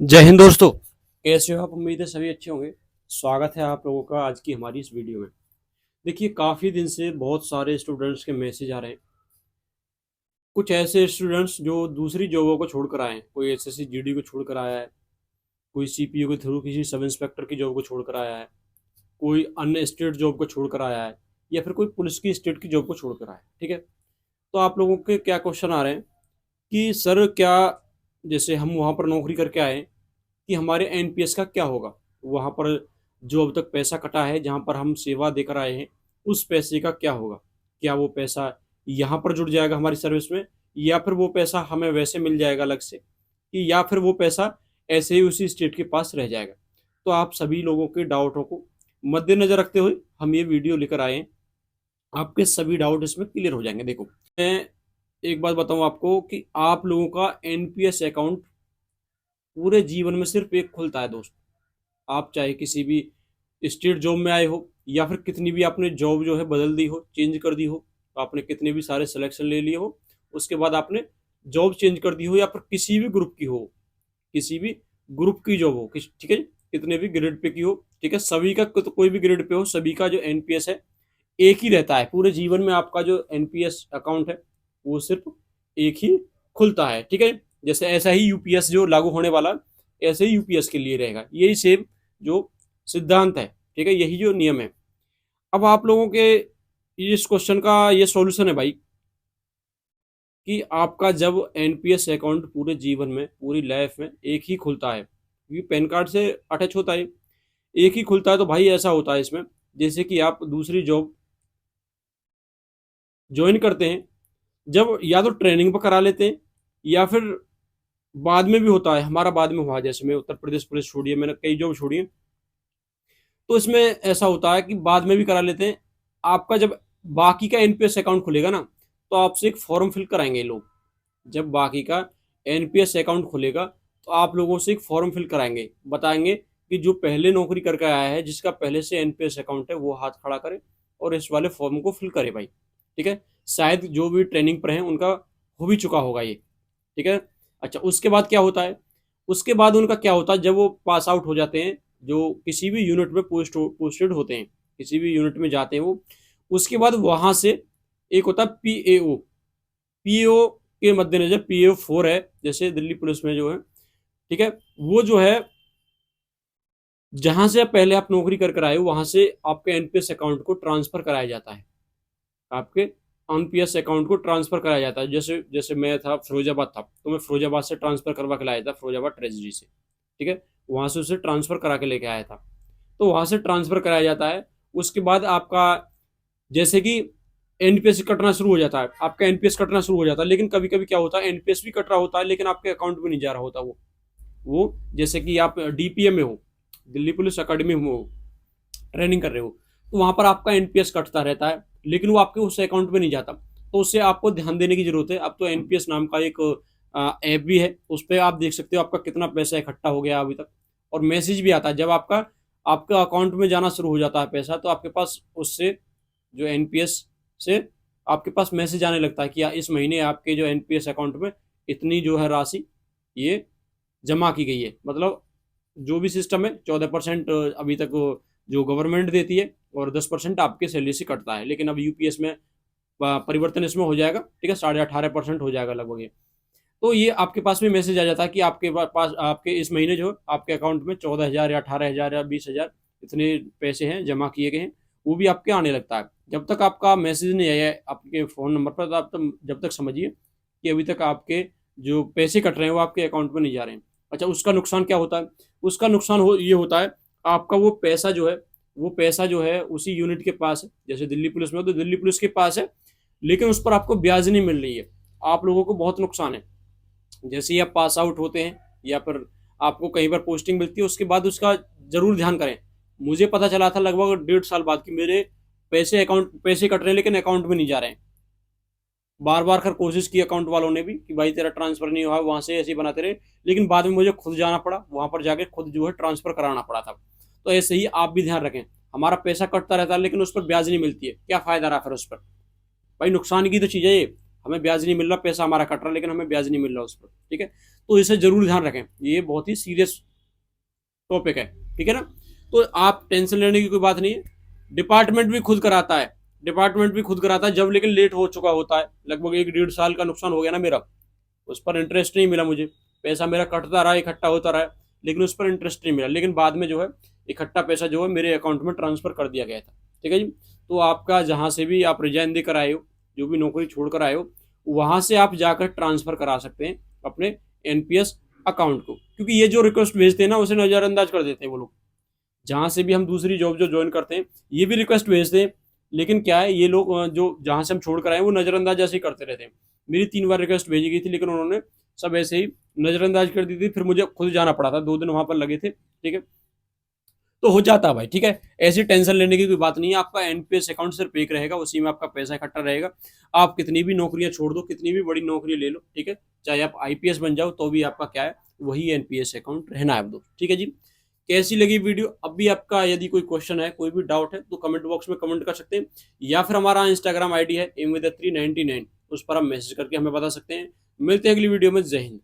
जय हिंद दोस्तों। कैसे हो आप? उम्मीद है सभी अच्छे होंगे। स्वागत है आप लोगों का आज की हमारी इस वीडियो में। देखिए, काफ़ी दिन से बहुत सारे स्टूडेंट्स के मैसेज आ रहे हैं। कुछ ऐसे स्टूडेंट्स जो दूसरी जॉबों को छोड़कर आए हैं। कोई एसएससी जीडी को छोड़कर आया है, कोई सीपीओ के थ्रू किसी सब इंस्पेक्टर की जॉब को छोड़कर आया है, कोई अन्य स्टेट जॉब को छोड़कर आया है, या फिर कोई पुलिस की स्टेट की जॉब को छोड़कर आया है। ठीक है, तो आप लोगों के क्या क्वेश्चन आ रहे हैं कि सर क्या, जैसे हम वहाँ पर नौकरी करके आए कि हमारे एनपीएस का क्या होगा, वहाँ पर जो अब तक पैसा कटा है, जहाँ पर हम सेवा देकर आए हैं, उस पैसे का क्या होगा? क्या वो पैसा यहाँ पर जुड़ जाएगा हमारी सर्विस में, या फिर वो पैसा हमें वैसे मिल जाएगा अलग से, कि या फिर वो पैसा ऐसे ही उसी स्टेट के पास रह जाएगा? तो आप सभी लोगों के डाउटों को मद्देनजर रखते हुए हम ये वीडियो लेकर आए हैं। आपके सभी डाउट इसमें क्लियर हो जाएंगे। देखो, मैं एक बात बताऊं आपको कि आप लोगों का एनपीएस अकाउंट पूरे जीवन में सिर्फ एक खुलता है दोस्त। आप चाहे किसी भी स्टेट जॉब में आए हो, या फिर कितनी भी आपने जॉब जो है बदल दी हो, चेंज कर दी हो, आपने कितने भी सारे सिलेक्शन ले लिए हो, उसके बाद आपने जॉब चेंज कर दी हो, या फिर किसी भी ग्रुप की हो, किसी भी ग्रुप की जॉब हो, ठीक है, कितने भी ग्रेड पे की हो, ठीक है, सभी का तो कोई भी ग्रेड पे हो, सभी का जो एनपीएस है एक ही रहता है। पूरे जीवन में आपका जो एनपीएस अकाउंट है वो सिर्फ एक ही खुलता है। ठीक है, जैसे ऐसा ही यूपीएस जो लागू होने वाला, ऐसे ही यूपीएस के लिए रहेगा, यही सेम जो सिद्धांत है। ठीक है, यही जो नियम है। अब आप लोगों के इस क्वेश्चन का ये सॉल्यूशन है भाई, कि आपका जब एनपीएस अकाउंट पूरे जीवन में, पूरी लाइफ में एक ही खुलता है, क्योंकि पैन कार्ड से अटैच होता है, एक ही खुलता है, तो भाई ऐसा होता है इसमें, जैसे कि आप दूसरी जॉब ज्वाइन करते हैं, जब या तो ट्रेनिंग पर करा लेते हैं, या फिर बाद में भी होता है, हमारा बाद में हुआ, जैसे मैं उत्तर प्रदेश पुलिस छोड़ी है, मैंने कई जॉब छोड़ी है, तो इसमें ऐसा होता है कि बाद में भी करा लेते हैं। आपका जब बाकी का एनपीएस अकाउंट खुलेगा ना, तो आपसे एक फॉर्म फिल कराएंगे ये लोग। जब बाकी का एनपीएस अकाउंट खुलेगा, तो आप लोगों से एक फॉर्म फिल कराएंगे, बताएंगे कि जो पहले नौकरी करके आया है, जिसका पहले से एनपीएस अकाउंट है, वो हाथ खड़ा करे और इस वाले फॉर्म को फिल करे भाई। ठीक है, शायद जो भी ट्रेनिंग पर है उनका हो भी चुका होगा ये। ठीक है, अच्छा, उसके बाद क्या होता है? उसके बाद उनका क्या होता है, जब वो पास आउट हो जाते हैं, जो किसी भी यूनिट में पोस्टेड होते हैं, किसी भी यूनिट में जाते हैं वो, उसके बाद वहां से एक होता है पीएओ। पीएओ के मद्देनजर पीएओ 4 है, जैसे दिल्ली पुलिस में जो है, ठीक है, वो जो है, जहां से आप पहले आप नौकरी कर आए हो, वहां से आपके एनपीएस अकाउंट को ट्रांसफर कराया जाता है। आपके एनपीएस अकाउंट को ट्रांसफर कराया जाता है। जैसे जैसे मैं था फिरोजाबाद था, तो मैं फिरोजाबाद से ट्रांसफर करवा के लाया था, फिरोजाबाद ट्रेजरी से। ठीक है, वहां से उसे ट्रांसफर करा के लेके आया था, तो वहां से ट्रांसफर कराया जाता है। उसके बाद आपका, जैसे कि एनपीएस कटना शुरू हो जाता है, आपका एनपीएस कटना शुरू हो जाता है, लेकिन कभी कभी क्या होता है, एनपीएस भी कट रहा होता है, लेकिन आपके अकाउंट में नहीं जा रहा होता वो जैसे कि आप डीपीएम में हो, दिल्ली पुलिस अकेडमी में हो, ट्रेनिंग कर रहे हो, तो वहां पर आपका एनपीएस कटता रहता है, लेकिन वो आपके उस अकाउंट में नहीं जाता। तो उससे आपको ध्यान देने की जरूरत है। अब तो एनपीएस नाम का एक ऐप भी है, उस पर आप देख सकते हो आपका कितना पैसा इकट्ठा हो गया अभी तक, और मैसेज भी आता है जब आपका आपका अकाउंट में जाना शुरू हो जाता है पैसा, तो आपके पास उससे, जो एनपीएस से आपके पास मैसेज आने लगता है कि इस महीने आपके जो एनपीएस अकाउंट में इतनी जो है राशि ये जमा की गई है। मतलब जो भी सिस्टम है, 14% अभी तक जो गवर्नमेंट देती है, और 10% आपके सैलरी से कटता है, लेकिन अब यूपीएस में परिवर्तन इसमें हो जाएगा। ठीक है, 18.5% हो जाएगा लगभग ये। तो ये आपके पास भी मैसेज आ जाता है कि आपके पास आपके इस महीने जो आपके अकाउंट में 14,000 या 18,000 या 20,000 इतने पैसे हैं जमा किए गए हैं, वो भी आपके आने लगता है। जब तक आपका मैसेज नहीं आया है आपके फ़ोन नंबर पर, तो आप जब तक समझिए कि अभी तक आपके जो पैसे कट रहे हैं वो आपके अकाउंट में नहीं जा रहे हैं। अच्छा, उसका नुकसान क्या होता है? उसका नुकसान ये होता है, आपका वो पैसा जो है, वो पैसा जो है उसी यूनिट के पास है। जैसे दिल्ली पुलिस में हो, तो दिल्ली पुलिस के पास है, लेकिन उस पर आपको ब्याज नहीं मिल रही है। आप लोगों को बहुत नुकसान है। जैसे ही आप पास आउट होते हैं, या फिर आपको कहीं पर पोस्टिंग मिलती है, उसके बाद उसका जरूर ध्यान करें। मुझे पता चला था लगभग 1.5 साल बाद कि मेरे पैसे कट रहे हैं, लेकिन अकाउंट में नहीं जा रहे हैं। बार बार कर कोशिश की अकाउंट वालों ने भी कि भाई तेरा ट्रांसफर नहीं हुआ, वहां से ऐसे ही बनाते रहे, लेकिन बाद में मुझे खुद जाना पड़ा, वहां पर जाके खुद जो है ट्रांसफर कराना पड़ा था। तो ऐसे ही आप भी ध्यान रखें, हमारा पैसा कटता रहता है लेकिन उस पर ब्याज नहीं मिलती है, क्या फायदा रहा फिर उस पर? भाई नुकसान की तो चीज़ है ये। हमें ब्याज नहीं मिल रहा, पैसा हमारा कट रहा लेकिन हमें ब्याज नहीं मिल रहा उस पर, ठीक है। तो इसे जरूर ध्यान रखें, ये बहुत ही सीरियस टॉपिक है, ठीक है ना। तो आप टेंशन लेने की कोई बात नहीं है, डिपार्टमेंट भी खुद कराता है, डिपार्टमेंट भी खुद कराता है जब, लेकिन लेट हो चुका होता है, लगभग 1-1.5 साल का नुकसान हो गया ना मेरा, उस पर इंटरेस्ट नहीं मिला मुझे, पैसा मेरा कटता रहा, इकट्ठा होता रहा, लेकिन उस पर इंटरेस्ट नहीं मिला, लेकिन बाद में जो है इकट्ठा पैसा जो है मेरे अकाउंट में ट्रांसफर कर दिया गया था, ठीक है जी। तो आपका जहाँ से भी आप रिजाइन देकर आए हो, जो भी नौकरी छोड़कर आए हो, वहाँ से आप जाकर ट्रांसफर करा सकते हैं अपने एनपीएस अकाउंट को, क्योंकि ये जो रिक्वेस्ट भेजते हैं ना उसे नज़रअंदाज कर देते हैं वो लोग। जहाँ से भी हम दूसरी जॉब जो ज्वाइन करते हैं ये भी रिक्वेस्ट भेजते हैं, लेकिन क्या है ये लोग जो जहाँ से हम छोड़ कर आए वो नज़रअंदाज ऐसे ही करते रहते हैं। मेरी 3 बार रिक्वेस्ट भेजी गई थी लेकिन उन्होंने सब ऐसे ही नज़रअंदाज कर दी थी, फिर मुझे खुद जाना पड़ा था, 2 दिन वहाँ पर लगे थे, ठीक है। तो हो जाता है भाई, ठीक है, ऐसी टेंशन लेने की कोई बात नहीं है। आपका एनपीएस अकाउंट सिर्फ एक रहेगा, उसी में आपका पैसा इकट्ठा रहेगा। आप कितनी भी नौकरियां छोड़ दो, कितनी भी बड़ी नौकरी ले लो, ठीक है, चाहे आप आईपीएस बन जाओ तो भी आपका क्या है, वही एनपीएस अकाउंट रहना है दो, ठीक है जी। कैसी लगी वीडियो? अब भी आपका यदि कोई क्वेश्चन है, कोई भी डाउट है तो कमेंट बॉक्स में कमेंट कर सकते हैं, या फिर हमारा इंस्टाग्राम आईडी है imwith399, उस पर आप मैसेज करके हमें बता सकते हैं। मिलते हैं अगली वीडियो में। जय हिंद।